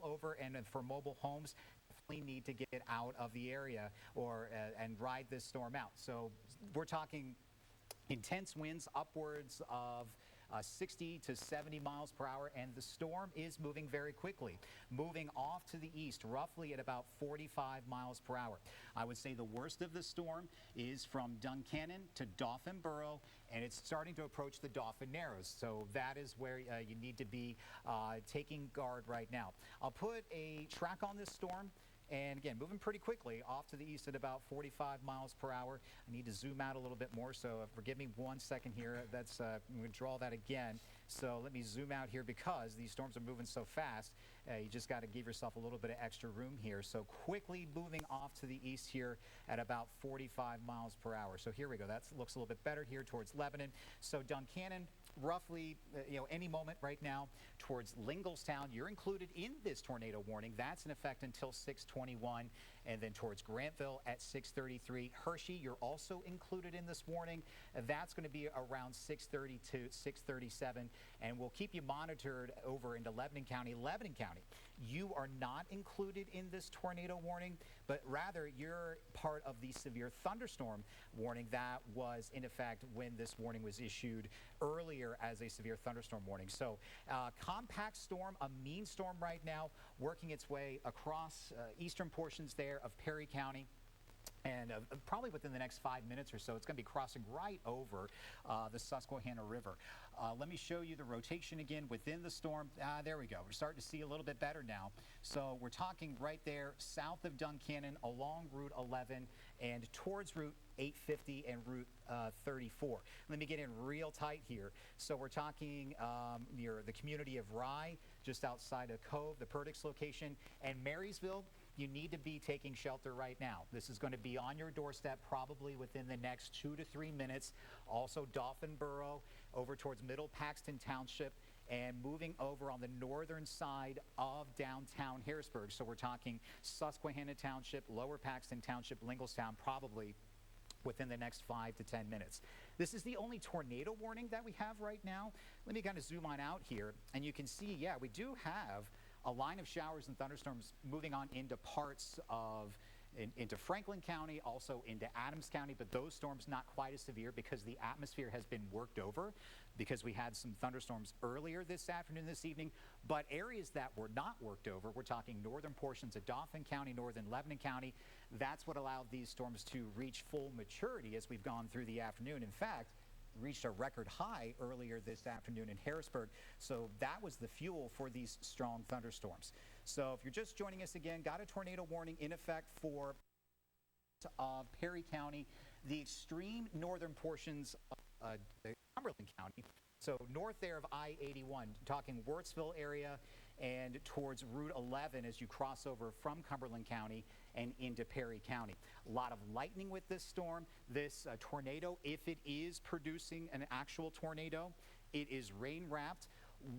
over, and for mobile homes, definitely need to get out of the area or and ride this storm out. So we're talking intense winds upwards of 60 to 70 miles per hour, and the storm is moving very quickly, moving off to the east, roughly at about 45 miles per hour. I would say the worst of the storm is from Duncannon to Dauphin Borough, and it's starting to approach the Dauphin Narrows. So that is where you need to be taking guard right now. I'll put a track on this storm. And again, moving pretty quickly off to the east at about 45 miles per hour. I need to zoom out a little bit more, so forgive me 1 second here. That's I'm going to draw that again. So let me zoom out here because these storms are moving so fast. You just got to give yourself a little bit of extra room here. So quickly moving off to the east here at about 45 miles per hour. So here we go. That looks a little bit better here towards Lebanon. So Duncannon, roughly, any moment right now towards Linglestown. You're included in this tornado warning. That's in effect until 6:21, and then towards Grantville at 6:33. Hershey, you're also included in this warning. That's going to be around 6:30 to 6:37, and we'll keep you monitored over into Lebanon County. Lebanon County, you are not included in this tornado warning, but rather you're part of the severe thunderstorm warning that was in effect when this warning was issued earlier as a severe thunderstorm warning. So compact storm, a mean storm right now, working its way across eastern portions there of Perry County. And probably within the next 5 minutes or so, it's going to be crossing right over the Susquehanna River. Let me show you the rotation again within the storm. There we go. We're starting to see a little bit better now. So we're talking right there south of Duncannon along Route 11 and towards Route 850 and Route 34. Let me get in real tight here. So we're talking near the community of Rye, just outside of Cove, the Perdix location, and Marysville. You need to be taking shelter right now. This is going to be on your doorstep probably within the next 2 to 3 minutes. Also Dauphin Borough over towards Middle Paxton Township and moving over on the northern side of downtown Harrisburg. So we're talking Susquehanna Township, Lower Paxton Township, Linglestown, probably within the next 5 to 10 minutes. This is the only tornado warning that we have right now. Let me kind of zoom on out here, and you can see, yeah, we do have a line of showers and thunderstorms moving on into parts of into Franklin County, also into Adams County, but those storms not quite as severe because the atmosphere has been worked over because we had some thunderstorms earlier this afternoon, this evening. But areas that were not worked over, we're talking northern portions of Dauphin County, northern Lebanon County. That's what allowed these storms to reach full maturity as we've gone through the afternoon. In fact, reached a record high earlier this afternoon in Harrisburg. So that was the fuel for these strong thunderstorms. So if you're just joining us again, got a tornado warning in effect for Perry County, the extreme northern portions of Cumberland County. So north there of I-81, talking Wirtsville area and towards Route 11 as you cross over from Cumberland County and into Perry County. A lot of lightning with this storm. This tornado, if it is producing an actual tornado, it is rain wrapped.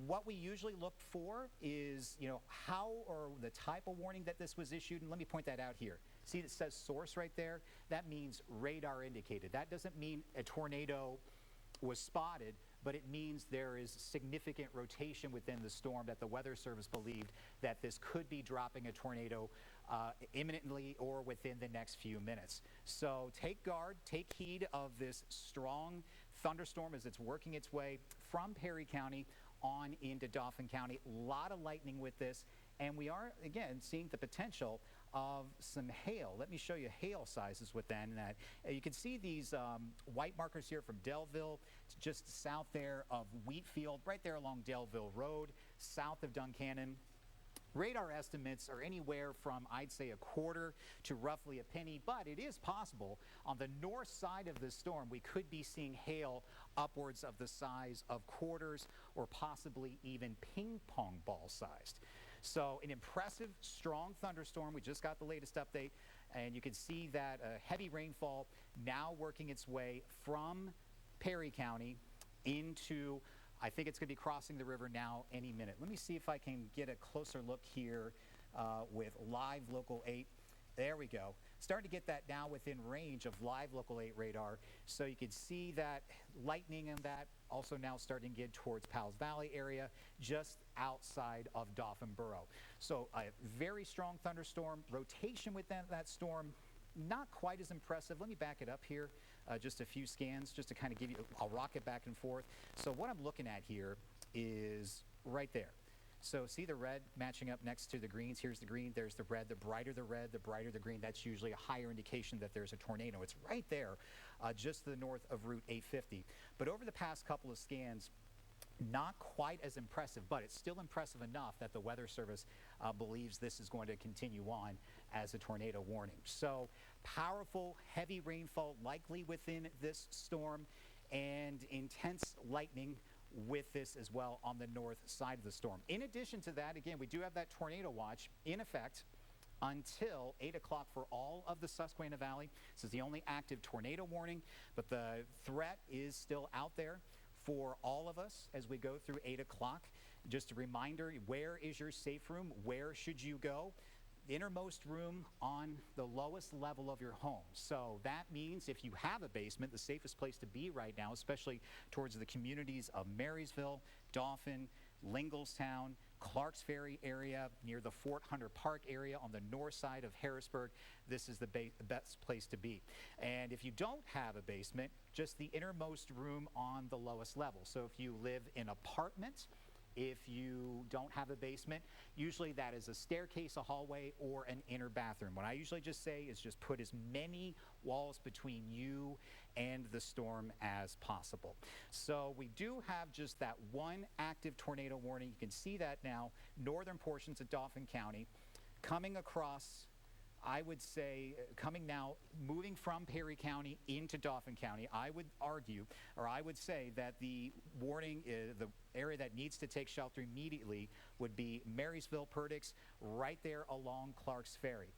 What we usually look for is, how or the type of warning that this was issued. And let me point that out here. See, it says source right there. That means radar indicated. That doesn't mean a tornado was spotted, but it means there is significant rotation within the storm that the Weather Service believed that this could be dropping a tornado imminently or within the next few minutes. So take guard, take heed of this strong thunderstorm as it's working its way from Perry County on into Dauphin County. A lot of lightning with this, and we are, again, seeing the potential of some hail. Let me show you hail sizes within that. You can see these white markers here from Delville, just south there of Wheatfield, right there along Delville Road, south of Duncannon. Radar estimates are anywhere from, I'd say, a quarter to roughly a penny, but it is possible on the north side of the storm we could be seeing hail upwards of the size of quarters or possibly even ping pong ball sized. So an impressive, strong thunderstorm. We just got the latest update, and you can see that heavy rainfall now working its way from Perry County into, I think it's going to be crossing the river now any minute. Let me see if I can get a closer look here with live Local 8. There we go. Starting to get that now within range of live Local 8 radar. So you can see that lightning and that also now starting to get towards Powell's Valley area, just outside of Dauphin Borough. So a very strong thunderstorm. Rotation within that storm, not quite as impressive. Let me back it up here, just a few scans, just to kind of give you, I'll rock it back and forth. So what I'm looking at here is right there. So see the red matching up next to the greens. Here's the green, there's the red. The brighter the red, the brighter the green. That's usually a higher indication that there's a tornado. It's right there, just to the north of Route 850. But over the past couple of scans, not quite as impressive, but it's still impressive enough that the Weather Service believes this is going to continue on as a tornado warning. So powerful, heavy rainfall likely within this storm, and intense lightning with this as well on the north side of the storm. In addition to that, again, we do have that tornado watch in effect until 8 o'clock for all of the Susquehanna Valley. This is the only active tornado warning, but the threat is still out there for all of us as we go through 8 o'clock. Just a reminder, where is your safe room? Where should you go? Innermost room on the lowest level of your home. So that means if you have a basement, the safest place to be right now, especially towards the communities of Marysville, Dauphin, Lingelstown, Clarks Ferry area, near the Fort Hunter Park area on the north side of Harrisburg, this is the best place to be. And if you don't have a basement, just the innermost room on the lowest level. So if you live in an apartment, if you don't have a basement, usually that is a staircase, a hallway, or an inner bathroom. What I usually just say is just put as many walls between you and the storm as possible. So we do have just that one active tornado warning. You can see that now, northern portions of Dauphin County coming across, I would say, coming now, moving from Perry County into Dauphin County. I would argue, or I would say that the warning, the area that needs to take shelter immediately would be Marysville, Perdix, right there along Clarks Ferry.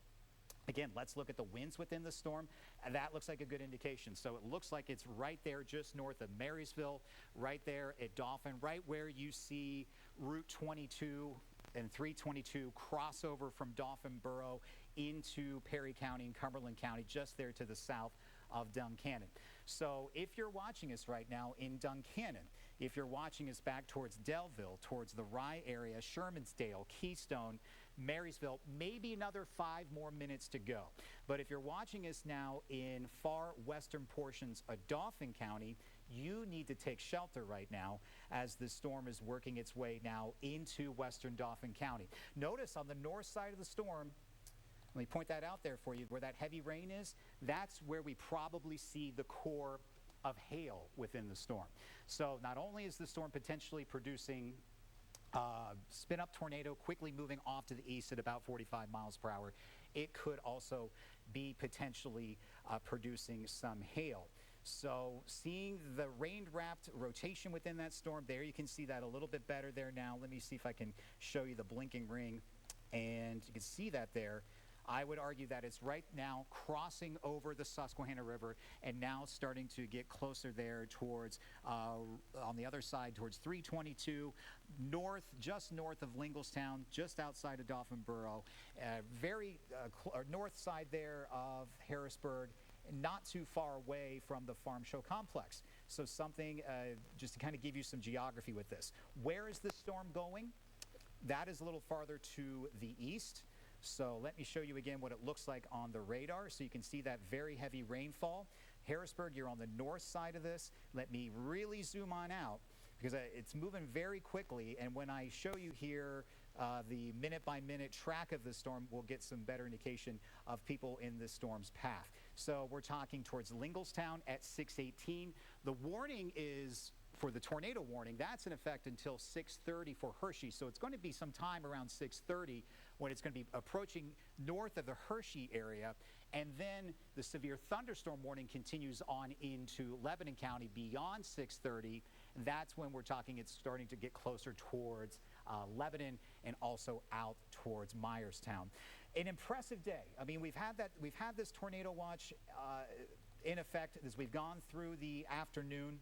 Again, let's look at the winds within the storm. That looks like a good indication. So it looks like it's right there just north of Marysville, right there at Dauphin, right where you see Route 22 and 322 crossover from Dauphin Borough into Perry County and Cumberland County, just there to the south of Duncannon. So if you're watching us right now in Duncannon, if you're watching us back towards Delville, towards the Rye area, Shermansdale, Keystone, Marysville, maybe another 5 more minutes to go. But if you're watching us now in far western portions of Dauphin County, you need to take shelter right now as the storm is working its way now into western Dauphin County. Notice on the north side of the storm, let me point that out there for you, where that heavy rain is, that's where we probably see the core of hail within the storm. So not only is the storm potentially producing spin-up tornado quickly moving off to the east at about 45 miles per hour, it could also be potentially producing some hail. So seeing the rain-wrapped rotation within that storm, there you can see that a little bit better there now. Let me see if I can show you the blinking ring, and you can see that there. I would argue that it's right now crossing over the Susquehanna River and now starting to get closer there towards, on the other side, towards 322, north, just north of Lingelstown, just outside of Dauphin Borough, north side there of Harrisburg, not too far away from the Farm Show Complex. So something, just to kind of give you some geography with this. Where is this storm going? That is a little farther to the east. So let me show you again what it looks like on the radar. So you can see that very heavy rainfall. Harrisburg, you're on the north side of this. Let me really zoom on out because it's moving very quickly. And when I show you here the minute-by-minute track of the storm, we'll get some better indication of people in this storm's path. So we're talking towards Lingelstown at 6:18. The warning is for the tornado warning, that's in effect until 6:30 for Hershey. So it's going to be some time around 6:30 when it's going to be approaching north of the Hershey area. And then the severe thunderstorm warning continues on into Lebanon County beyond 6:30. That's when we're talking it's starting to get closer towards Lebanon and also out towards Myerstown. An impressive day. I mean, we've had this tornado watch in effect as we've gone through the afternoon.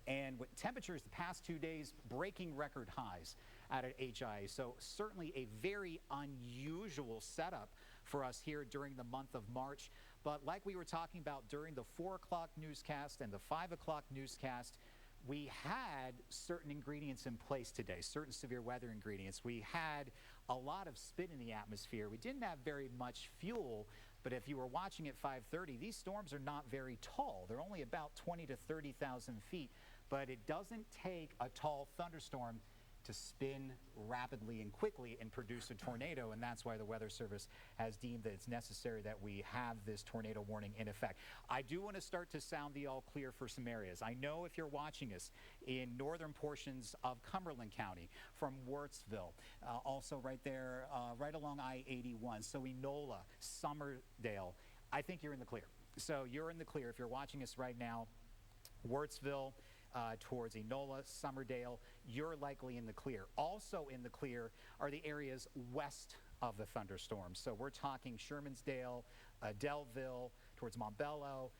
And with temperatures the past 2 days breaking record highs out at HIA. So certainly a very unusual setup for us here during the month of March. But like we were talking about during the 4 o'clock newscast and the 5 o'clock newscast, we had certain ingredients in place today, certain severe weather ingredients. We had a lot of spin in the atmosphere. We didn't have very much fuel, but if you were watching at 5:30, these storms are not very tall. They're only about 20 to 30,000 feet, but it doesn't take a tall thunderstorm to spin rapidly and quickly and produce a tornado, and that's why the Weather Service has deemed that it's necessary that we have this tornado warning in effect. I do want to start to sound the all clear for some areas. I know if you're watching us in northern portions of Cumberland County, from Wirtsville, also right there, right along I-81, so Enola, Summerdale, I think you're in the clear. So you're in the clear if you're watching us right now. Wirtsville, towards Enola, Summerdale, you're likely in the clear. Also in the clear are the areas west of the thunderstorm. So we're talking Shermansdale, Delville, towards Montbello.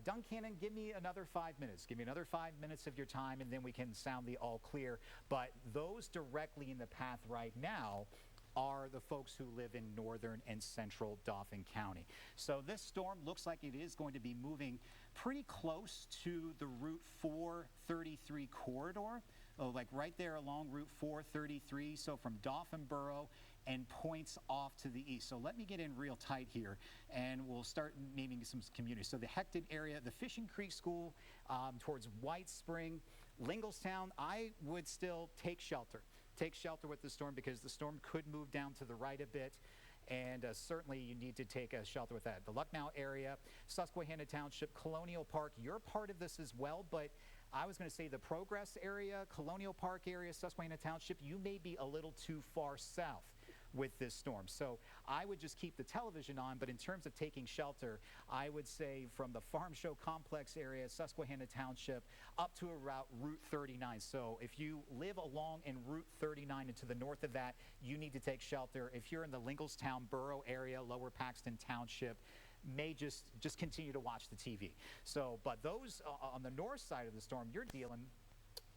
Duncannon, give me another 5 minutes. Give me another 5 minutes of your time, and then we can sound the all clear. But those directly in the path right now are the folks who live in northern and central Dauphin County. So this storm looks like it is going to be moving pretty close to the Route 433 corridor, like right there along Route 433, so from Dauphin Borough and points off to the east. So let me get in real tight here, and we'll start naming some communities. So the Hecton area, the Fishing Creek School, towards White Spring, Linglestown, I would still take shelter. Take shelter with the storm because the storm could move down to the right a bit, and certainly you need to take a shelter with that. The Lucknow area, Susquehanna Township, Colonial Park, you're part of this as well, but I was going to say the Progress area, Colonial Park area, Susquehanna Township, you may be a little too far south with this storm. So I would just keep the television on, but in terms of taking shelter, I would say from the Farm Show Complex area, Susquehanna Township, up to about Route 39. So if you live along in Route 39 and to the north of that, you need to take shelter. If you're in the Linglestown Borough area, Lower Paxton Township, may just continue to watch the TV. So, but those on the north side of the storm, you're dealing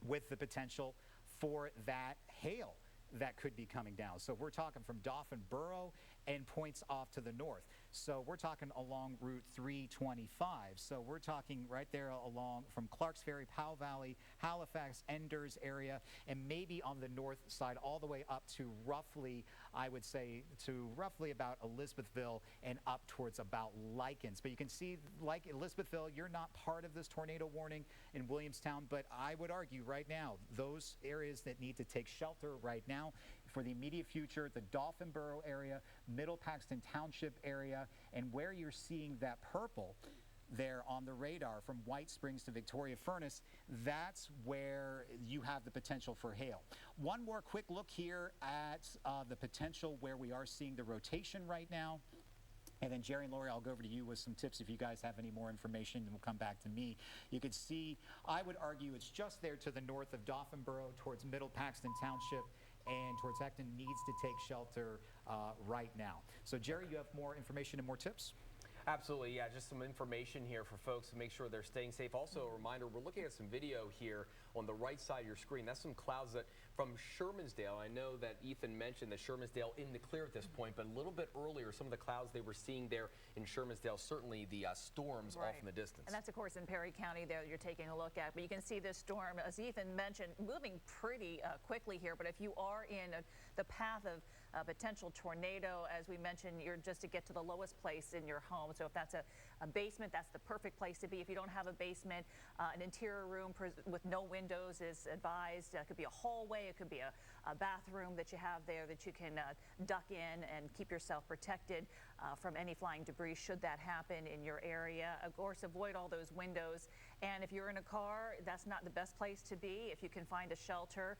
with the potential for that hail that could be coming down. So we're talking from Dauphin Borough and points off to the north. So we're talking along Route 325. So we're talking right there along from Clarks Ferry, Powell Valley, Halifax, Enders area, and maybe on the north side all the way up to roughly, I would say, to roughly about Elizabethville and up towards about Likens. But you can see, like Elizabethville, you're not part of this tornado warning in Williamstown, but I would argue right now, those areas that need to take shelter right now for the immediate future, the Dauphin Borough area, Middle Paxton Township area, and where you're seeing that purple there on the radar from White Springs to Victoria Furnace, that's where you have the potential for hail. One more quick look here at the potential where we are seeing the rotation right now. And then Jerry and Lori, I'll go over to you with some tips if you guys have any more information, and we'll come back to me. You could see, I would argue it's just there to the north of Dauphin Borough towards Middle Paxton Township and towards Hecton needs to take shelter right now. So Jerry, you have more information and more tips? Absolutely, yeah, just some information here for folks to make sure they're staying safe. Also, a reminder, we're looking at some video here on the right side of your screen. That's some clouds that from Shermansdale. I know that Ethan mentioned that Shermansdale in the clear at this point, but a little bit earlier, some of the clouds they were seeing there in Shermansdale, certainly the storms off in the distance. And that's, of course, in Perry County there you're taking a look at. But you can see this storm, as Ethan mentioned, moving pretty quickly here. But if you are in the path of potential tornado, as we mentioned, you're just to get to the lowest place in your home. So if that's a basement, that's the perfect place to be. If you don't have a basement, an interior room with no windows is advised. It could be a hallway, it could be a bathroom that you have there that you can duck in and keep yourself protected from any flying debris should that happen in your area. Of course, avoid all those windows. And if you're in a car, that's not the best place to be. If you can find a shelter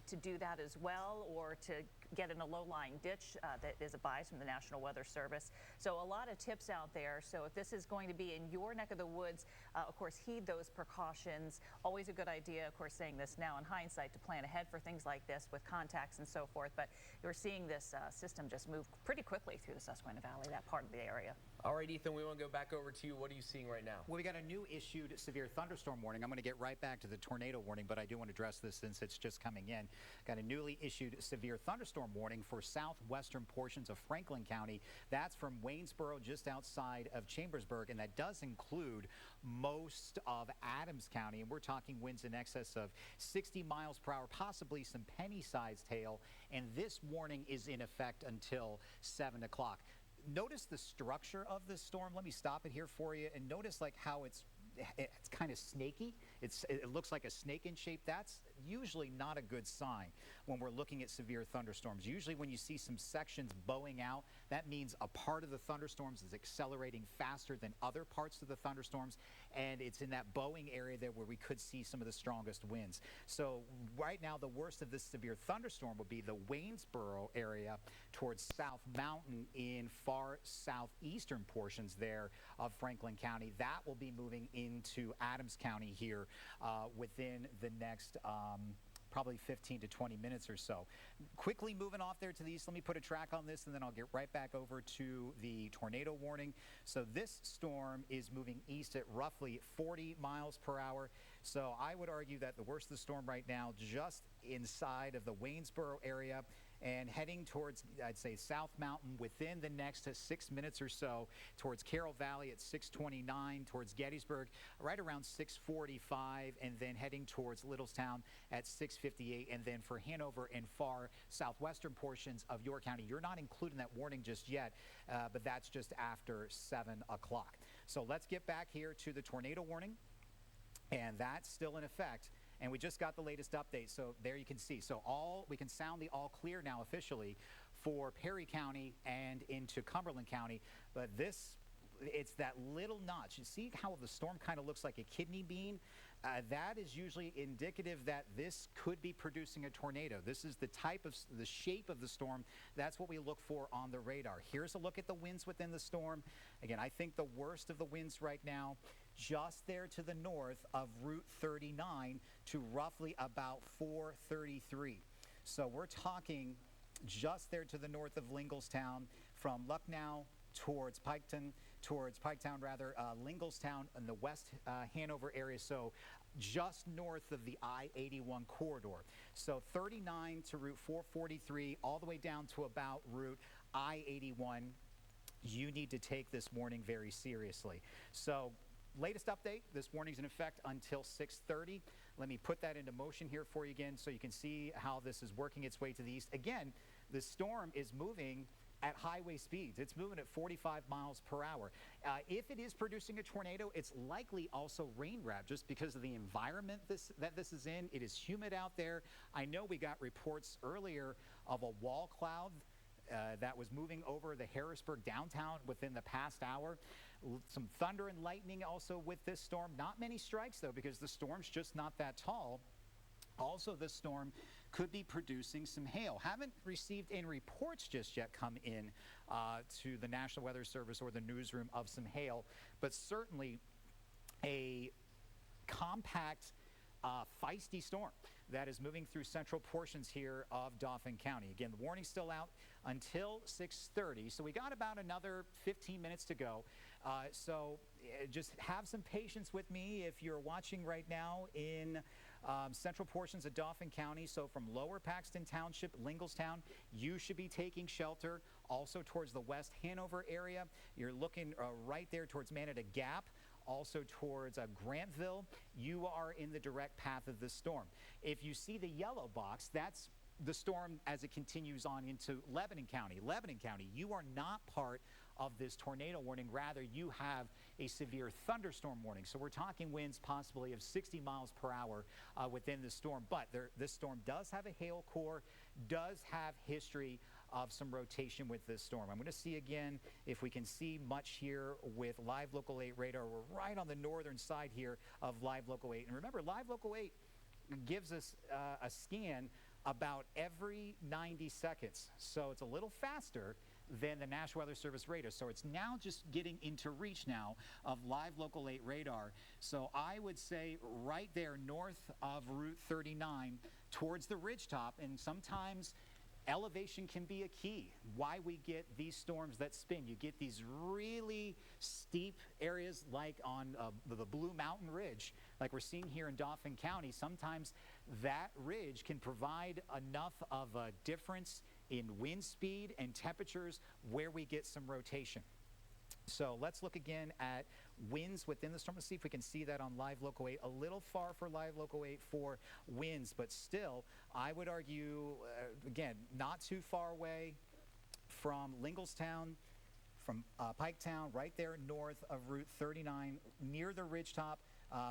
to do that as well, or to get in a low-lying ditch that is advised from the National Weather Service. So a lot of tips out there. So if this is going to be in your neck of the woods, of course, heed those precautions. Always a good idea, of course, saying this now in hindsight, to plan ahead for things like this with contacts and so forth. But you're seeing this system just move pretty quickly through the Susquehanna Valley, that part of the area. All right, Ethan, we want to go back over to you. What are you seeing right now? Well, we got a new issued severe thunderstorm warning. I'm going to get right back to the tornado warning, but I do want to address this since it's just coming in. Got a newly issued severe thunderstorm thunderstorm warning for southwestern portions of Franklin County. That's from Waynesboro just outside of Chambersburg, and that does include most of Adams County. And we're talking winds in excess of 60 miles per hour, possibly some penny-sized hail. And this warning is in effect until 7 o'clock. Notice the structure of this storm. Let me stop it here for you and notice like how it's kind of snaky. It looks like a snake in shape. That's usually not a good sign when we're looking at severe thunderstorms. Usually when you see some sections bowing out, that means a part of the thunderstorms is accelerating faster than other parts of the thunderstorms, and it's in that bowing area there where we could see some of the strongest winds. So right now the worst of this severe thunderstorm would be the Waynesboro area towards South Mountain in far southeastern portions there of Franklin County. That will be moving into Adams County here within the next probably 15 to 20 minutes or so. Quickly moving off there to the east, let me put a track on this and then I'll get right back over to the tornado warning. So this storm is moving east at roughly 40 miles per hour. So I would argue that the worst of the storm right now just inside of the Waynesboro area and heading towards, I'd say, South Mountain within the next 6 minutes or so, towards Carroll Valley at 6:29, towards Gettysburg right around 6:45, and then heading towards Littlestown at 6:58, and then for Hanover and far southwestern portions of York County, you're not including that warning just yet, but that's just after 7 o'clock. So let's get back here to the tornado warning, and that's still in effect. And we just got the latest update, so there you can see. So we can sound the all clear now officially for Perry County and into Cumberland County. But it's that little notch. You see how the storm kind of looks like a kidney bean? That is usually indicative that this could be producing a tornado. This is the shape of the storm. That's what we look for on the radar. Here's a look at the winds within the storm. Again, I think the worst of the winds right now just there to the north of Route 39 to roughly about 433. So we're talking just there to the north of Linglestown from Lucknow towards Piketown, Linglestown in the West Hanover area, so just north of the I-81 corridor. So 39 to Route 443, all the way down to about Route I-81. You need to take this warning very seriously. So latest update, this warning's in effect until 6:30. Let me put that into motion here for you again so you can see how this is working its way to the east. Again, the storm is moving at highway speeds. It's moving at 45 miles per hour. If it is producing a tornado, it's likely also rain wrapped just because of the environment that this is in. It is humid out there. I know we got reports earlier of a wall cloud that was moving over the Harrisburg downtown within the past hour. Some thunder and lightning also with this storm. Not many strikes, though, because the storm's just not that tall. Also, this storm could be producing some hail. Haven't received any reports just yet come in to the National Weather Service or the newsroom of some hail, but certainly a compact, feisty storm that is moving through central portions here of Dauphin County. Again, the warning's still out until 6:30, so we got about another 15 minutes to go. So just have some patience with me if you're watching right now in central portions of Dauphin County. So from Lower Paxton Township, Linglestown, you should be taking shelter. Also towards the West Hanover area, you're looking right there towards Manada Gap. Also towards Grantville, you are in the direct path of the storm. If you see the yellow box, that's the storm as it continues on into Lebanon County. Lebanon County, you are not part of this tornado warning. Rather, you have a severe thunderstorm warning. So we're talking winds possibly of 60 miles per hour within the storm. But this storm does have a hail core, does have history of some rotation with this storm. I'm going to see again if we can see much here with Live Local 8 radar. We're right on the northern side here of Live Local 8. And remember, Live Local 8 gives us a scan about every 90 seconds. So it's a little faster than the National Weather Service radar. So it's now just getting into reach now of Live Local 8 radar. So I would say right there north of Route 39 towards the ridgetop, and sometimes elevation can be a key. Why we get these storms that spin. You get these really steep areas like on the Blue Mountain Ridge, like we're seeing here in Dauphin County. Sometimes that ridge can provide enough of a difference in wind speed and temperatures where we get some rotation. So let's look again at winds within the storm. Let's see if we can see that on Live Local 8. A little far for Live Local 8 for winds, but still, I would argue, again, not too far away from Linglestown, from Piketown, right there north of Route 39, near the ridgetop,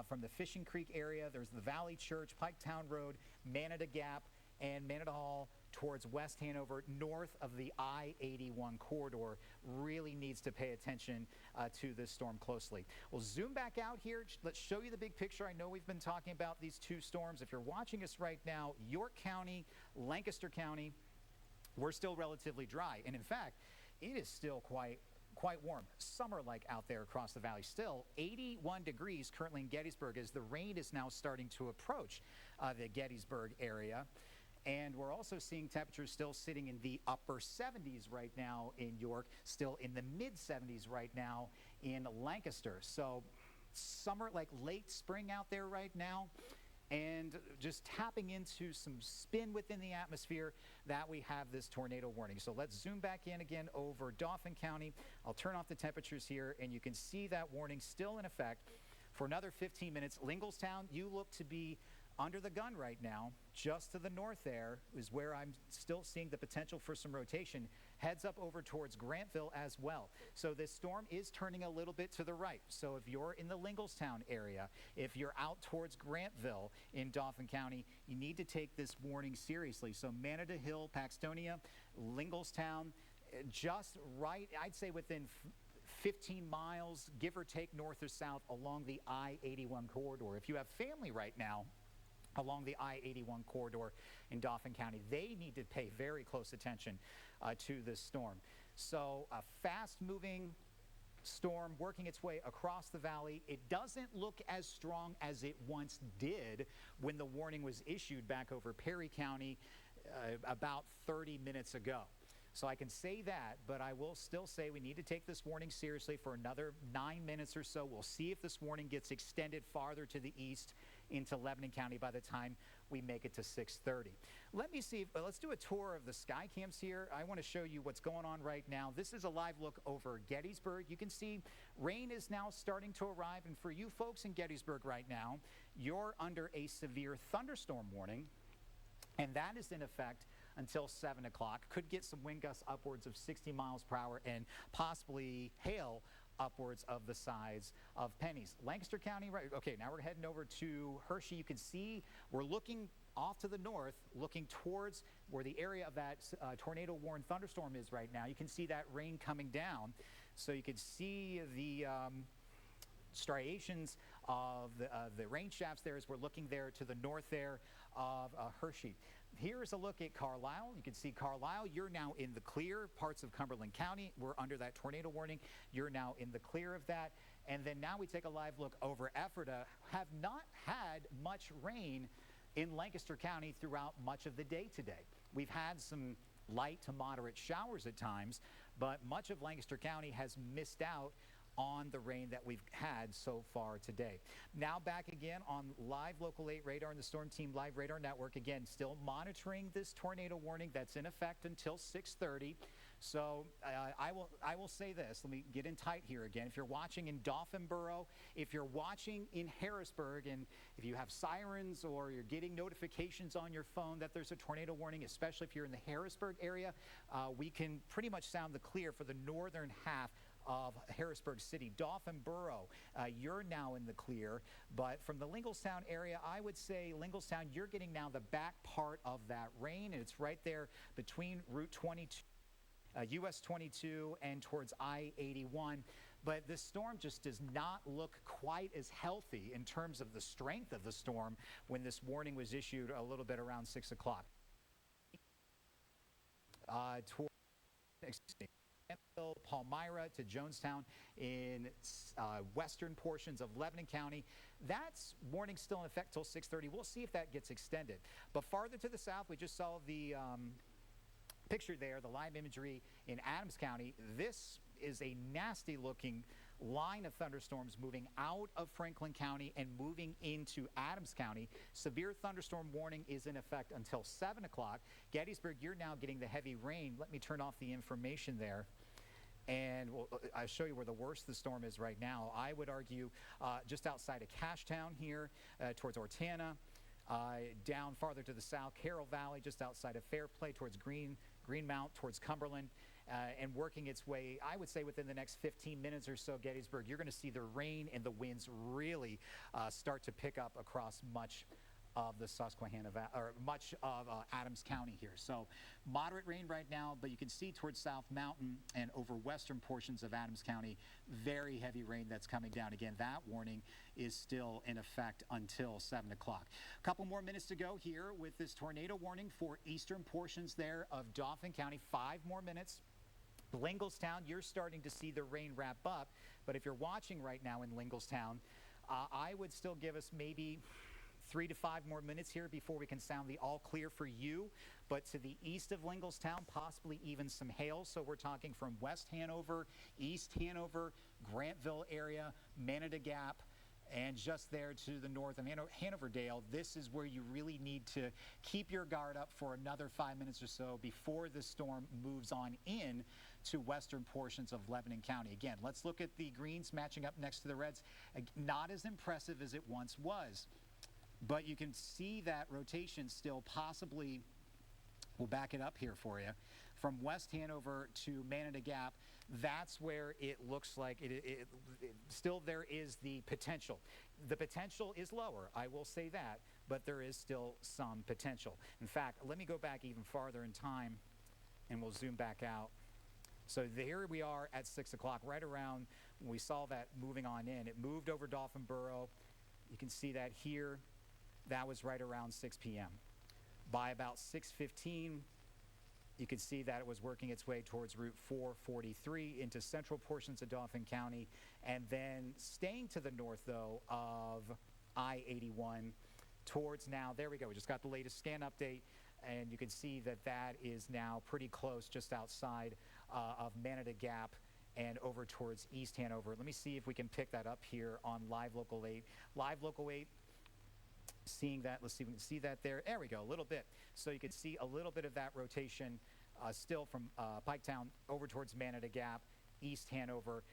from the Fishing Creek area. There's the Valley Church, Piketown Road, Manada Gap, and Manada Hall towards West Hanover, north of the I-81 corridor. Really needs to pay attention to this storm closely. We'll zoom back out here. Let's show you the big picture. I know we've been talking about these two storms. If you're watching us right now, York County, Lancaster County, we're still relatively dry. And in fact, it is still quite warm, summer-like out there across the valley. Still 81 degrees currently in Gettysburg as the rain is now starting to approach the Gettysburg area. And we're also seeing temperatures still sitting in the upper 70s right now in York, still in the mid-70s right now in Lancaster. So summer, like late spring out there right now, and just tapping into some spin within the atmosphere that we have this tornado warning. So let's zoom back in again over Dauphin County. I'll turn off the temperatures here, and you can see that warning still in effect for another 15 minutes. Linglestown, you look to be under the gun right now. Just to the north there is where I'm still seeing the potential for some rotation. Heads up over towards Grantville as well. So this storm is turning a little bit to the right. So if you're in the Linglestown area, if you're out towards Grantville in Dauphin County, you need to take this warning seriously. So Manada Hill, Paxtonia, Linglestown, just right, I'd say within 15 miles, give or take north or south along the I-81 corridor. If you have family right now along the I-81 corridor in Dauphin County, they need to pay very close attention to this storm. So a fast-moving storm working its way across the valley. It doesn't look as strong as it once did when the warning was issued back over Perry County about 30 minutes ago. So I can say that, but I will still say we need to take this warning seriously for another 9 minutes or so. We'll see if this warning gets extended farther to the east into Lebanon County by the time we make it to 6:30. Let me see, let's do a tour of the sky cams here. I want to show you what's going on right now. This is a live look over Gettysburg. You can see rain is now starting to arrive, and for you folks in Gettysburg right now, you're under a severe thunderstorm warning, and that is in effect until 7 o'clock. Could get some wind gusts upwards of 60 miles per hour and possibly hail upwards of the size of pennies. Lancaster County, right? Okay, now we're heading over to Hershey. You can see we're looking off to the north, looking towards where the area of that tornado-warned thunderstorm is right now. You can see that rain coming down. So you can see the striations of the rain shafts there as we're looking there to the north there of Hershey. Here's a look at Carlisle. You can see Carlisle, you're now in the clear. Parts of Cumberland County, we're under that tornado warning. You're now in the clear of that. And then now we take a live look over Ephrata. Have not had much rain in Lancaster County throughout much of the day today. We've had some light to moderate showers at times, but much of Lancaster County has missed out on the rain that we've had so far today. Now back again on Live Local 8 Radar and the Storm Team Live Radar Network. Again, still monitoring this tornado warning that's in effect until 6:30. So I will say this. Let me get in tight here again. If you're watching in Dauphin Borough, if you're watching in Harrisburg, and if you have sirens or you're getting notifications on your phone that there's a tornado warning, especially if you're in the Harrisburg area, we can pretty much sound the clear for the northern half of Harrisburg City. Dauphin Borough, you're now in the clear, but from the Linglestown area, I would say Linglestown, you're getting now the back part of that rain, and it's right there between Route 22, US 22, and towards I-81. But this storm just does not look quite as healthy in terms of the strength of the storm when this warning was issued a little bit around 6 o'clock. Palmyra to Jonestown in western portions of Lebanon County. That's warning still in effect till 6:30. We'll see if that gets extended. But farther to the south, we just saw the picture there, the live imagery in Adams County. This is a nasty looking line of thunderstorms moving out of Franklin County and moving into Adams County. Severe thunderstorm warning is in effect until 7 o'clock. Gettysburg, you're now getting the heavy rain. Let me turn off the information there. And I'll show you where the worst the storm is right now. I would argue just outside of Cashtown here, towards Ortana, down farther to the south, Carroll Valley, just outside of Fairplay, towards Greenmount, towards Cumberland, and working its way, I would say within the next 15 minutes or so, Gettysburg, you're going to see the rain and the winds really start to pick up across much of the Susquehanna Valley, or much of Adams County here. So moderate rain right now, but you can see towards South Mountain and over western portions of Adams County, very heavy rain that's coming down. Again, that warning is still in effect until 7 o'clock. A couple more minutes to go here with this tornado warning for eastern portions there of Dauphin County. 5 more minutes. Lingelstown, you're starting to see the rain wrap up, but if you're watching right now in Lingelstown, I would still give us maybe 3 to 5 more minutes here before we can sound the all clear for you. But to the east of Lingelstown, possibly even some hail. So we're talking from West Hanover, East Hanover, Grantville area, Manada Gap, and just there to the north of Hanoverdale. This is where you really need to keep your guard up for another 5 minutes or so before the storm moves on in to western portions of Lebanon County. Again, let's look at the greens matching up next to the reds. Not as impressive as it once was, but you can see that rotation still possibly. We'll back it up here for you. From West Hanover to Manada Gap, that's where it looks like still there is the potential. The potential is lower, I will say that, but there is still some potential. In fact, let me go back even farther in time, and we'll zoom back out. So here we are at 6 o'clock, right around when we saw that moving on in. It moved over Dauphin Borough. You can see that here. That was right around 6 p.m. By about 6:15, you could see that it was working its way towards Route 443 into central portions of Dauphin County, and then staying to the north, though, of I-81 towards now. There we go. We just got the latest scan update, and you can see that that is now pretty close just outside of Manada Gap and over towards East Hanover. Let me see if we can pick that up here on Live Local 8. Live Local 8. Seeing that, let's see if we can see that there. There we go, a little bit. So you can see a little bit of that rotation still from Piketown over towards Manada Gap, East Hanover,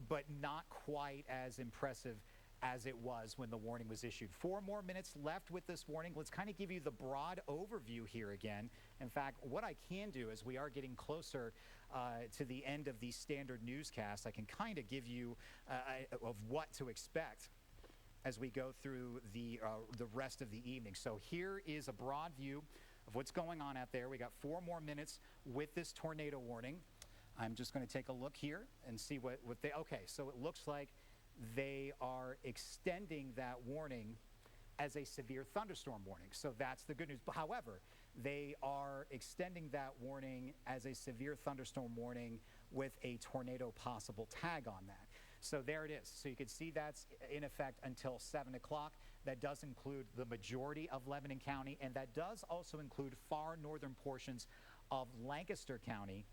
but not quite as impressive as it was when the warning was issued. 4 more minutes left with this warning. Let's kind of give you the broad overview here again. In fact, what I can do as we are getting closer to the end of the standard newscast, I can kind of give you of what to expect as we go through the rest of the evening. So here is a broad view of what's going on out there. We got 4 more minutes with this tornado warning. I'm just going to take a look here and see what they, okay, so it looks like they are extending that warning as a severe thunderstorm warning. So that's the good news. However, they are extending that warning as a severe thunderstorm warning with a tornado possible tag on that. So there it is. So you can see that's in effect until 7 o'clock. That does include the majority of Lebanon County, and that does also include far northern portions of Lancaster County.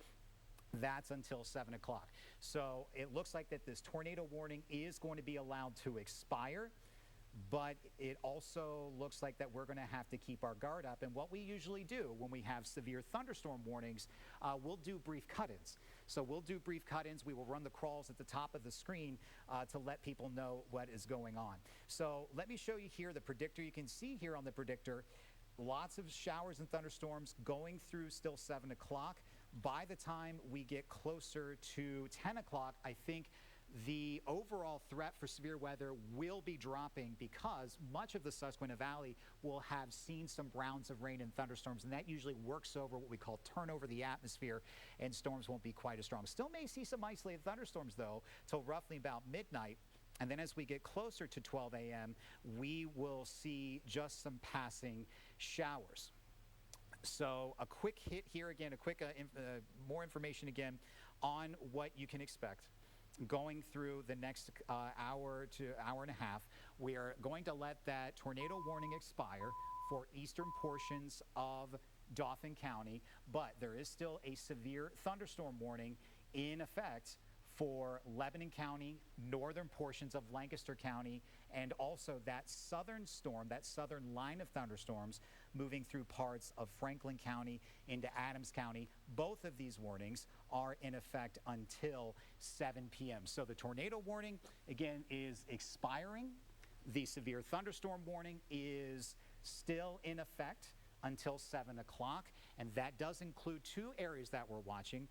That's until 7 o'clock. So it looks like that this tornado warning is going to be allowed to expire, but it also looks like that we're going to have to keep our guard up. And what we usually do when we have severe thunderstorm warnings, we'll do brief cut-ins. So we'll do brief cut-ins. We will run the crawls at the top of the screen to let people know what is going on. So let me show you here the predictor. You can see here on the predictor lots of showers and thunderstorms going through still 7 o'clock. By the time we get closer to 10 o'clock, I think the overall threat for severe weather will be dropping because much of the Susquehanna Valley will have seen some rounds of rain and thunderstorms, and that usually works over what we call turnover the atmosphere, and storms won't be quite as strong. Still may see some isolated thunderstorms, though, till roughly about midnight. And then as we get closer to 12 a.m., we will see just some passing showers. So a quick hit here again, a quick more information again on what you can expect. Going through the next hour to hour and a half, we are going to let that tornado warning expire for eastern portions of Dauphin County, but there is still a severe thunderstorm warning in effect for Lebanon County, northern portions of Lancaster County, and also that southern storm, that southern line of thunderstorms moving through parts of Franklin County into Adams County. Both of these warnings are in effect until 7 p.m. So the tornado warning, again, is expiring. The severe thunderstorm warning is still in effect until 7 o'clock, and that does include two areas that we're watching: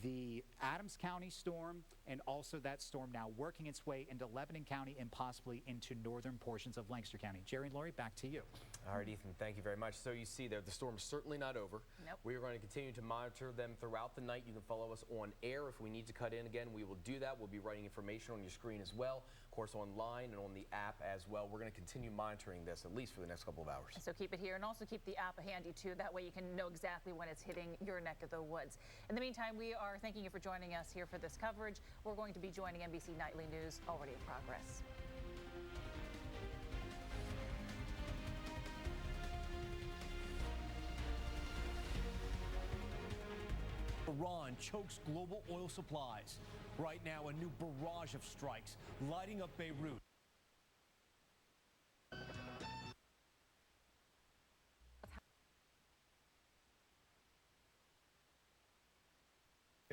the Adams County storm, and also that storm now working its way into Lebanon County and possibly into northern portions of Lancaster County. Jerry and Lori, back to you. All right, Ethan, thank you very much. So you see there, the storm is certainly not over. Nope. We are going to continue to monitor them throughout the night. You can follow us on air. If we need to cut in again, we will do that. We'll be writing information on your screen as well, of course, online and on the app as well. We're going to continue monitoring this at least for the next couple of hours. So keep it here, and also keep the app handy too. That way you can know exactly when it's hitting your neck of the woods. In the meantime, we are thanking you for joining us here for this coverage. We're going to be joining NBC Nightly News already in progress. Iran chokes global oil supplies. Right now, a new barrage of strikes lighting up Beirut.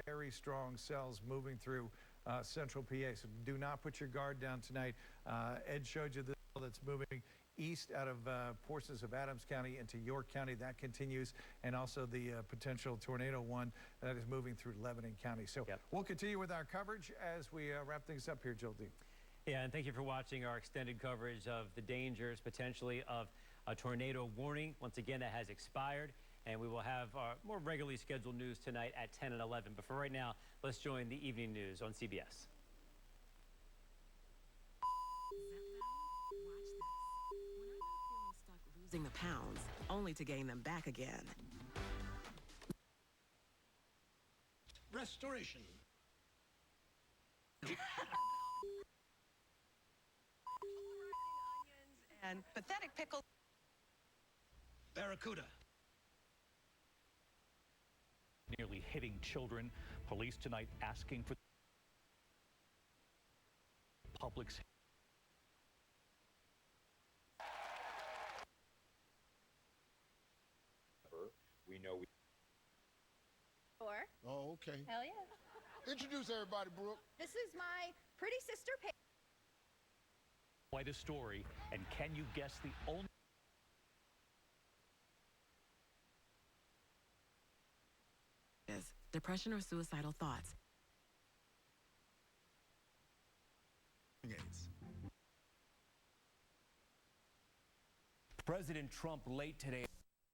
Very strong cells moving through central PA, so do not put your guard down tonight. Ed showed you the cell that's moving east out of portions of Adams County into York County. That continues, and also the potential tornado one that is moving through Lebanon County. So we'll continue with our coverage as we wrap things up here, Joel D. Yeah, and thank you for watching our extended coverage of the dangers potentially of a tornado warning. Once again, that has expired, and we will have more regularly scheduled news tonight at 10 and 11. But for right now, let's join the evening news on CBS. Losing the pounds, only to gain them back again. Restoration. And pathetic pickles. Barracuda. Nearly hitting children. Police tonight asking for public's. We know we. Oh, okay. Hell yeah. Introduce everybody, Brooke. This is my pretty sister, Paige. Quite a story, and can you guess the only depression or suicidal thoughts? President Trump late today.